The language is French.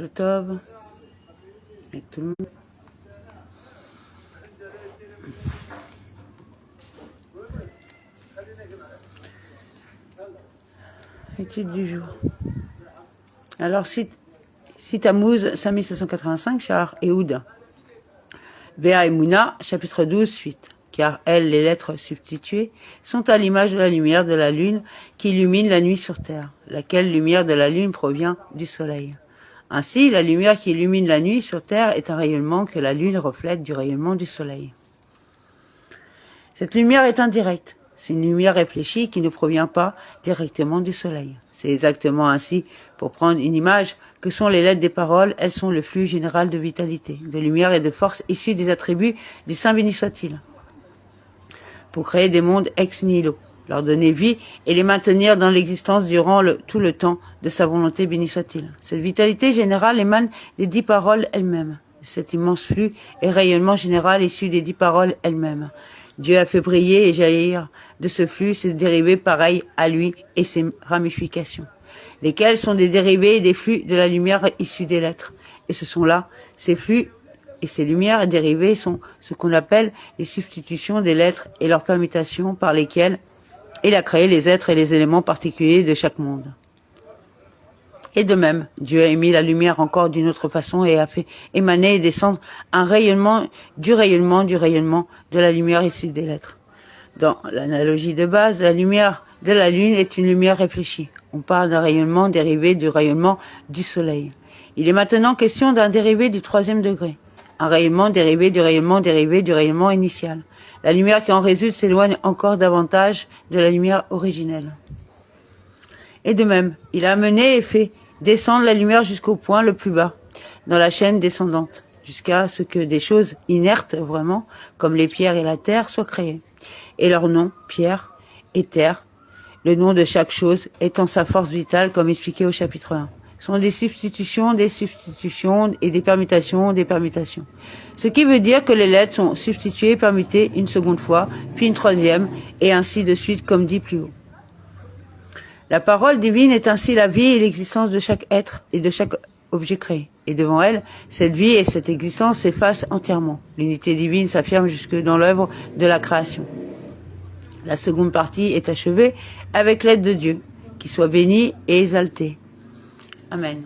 Mazel Tov avec tout le monde. Étude du jour. Alors, si Tammuz, 5785, Shahar Ehud. Béa et Mouna, chapitre 12, suite. Car elles, les lettres substituées, sont à l'image de la lumière de la lune qui illumine la nuit sur terre, laquelle lumière de la lune provient du soleil. Ainsi, la lumière qui illumine la nuit sur terre est un rayonnement que la lune reflète du rayonnement du soleil. Cette lumière est indirecte. C'est une lumière réfléchie qui ne provient pas directement du soleil. C'est exactement ainsi, pour prendre une image, que sont les lettres des paroles. Elles sont le flux général de vitalité, de lumière et de force issus des attributs du Saint béni soit-il, pour créer des mondes ex nihilo, leur donner vie et les maintenir dans l'existence durant tout le temps de sa volonté béni soit-il. Cette vitalité générale émane des 10 paroles elles-mêmes, de cet immense flux et rayonnement général issu des 10 paroles elles-mêmes. Dieu a fait briller et jaillir de ce flux ses dérivés pareils à lui et ses ramifications, lesquels sont des dérivés et des flux de la lumière issue des lettres. Et ce sont là, ces flux et ces lumières dérivées sont ce qu'on appelle les substitutions des lettres et leurs permutations par lesquelles il a créé les êtres et les éléments particuliers de chaque monde. Et de même, Dieu a émis la lumière encore d'une autre façon et a fait émaner et descendre un rayonnement de la lumière issue des lettres. Dans l'analogie de base, la lumière de la lune est une lumière réfléchie. On parle d'un rayonnement dérivé du rayonnement du soleil. Il est maintenant question d'un dérivé du 3e degré. Un rayonnement dérivé du rayonnement initial. La lumière qui en résulte s'éloigne encore davantage de la lumière originelle. Et de même, il a amené et fait descendre la lumière jusqu'au point le plus bas, dans la chaîne descendante, jusqu'à ce que des choses inertes vraiment, comme les pierres et la terre, soient créées. Et leur nom, pierre et terre, le nom de chaque chose étant sa force vitale, comme expliqué au chapitre 1. Sont des substitutions et des permutations. Ce qui veut dire que les lettres sont substituées et permutées une seconde fois, puis une troisième, et ainsi de suite, comme dit plus haut. La parole divine est ainsi la vie et l'existence de chaque être et de chaque objet créé. Et devant elle, cette vie et cette existence s'effacent entièrement. L'unité divine s'affirme jusque dans l'œuvre de la création. La seconde partie est achevée avec l'aide de Dieu, qui soit béni et exalté. Amen.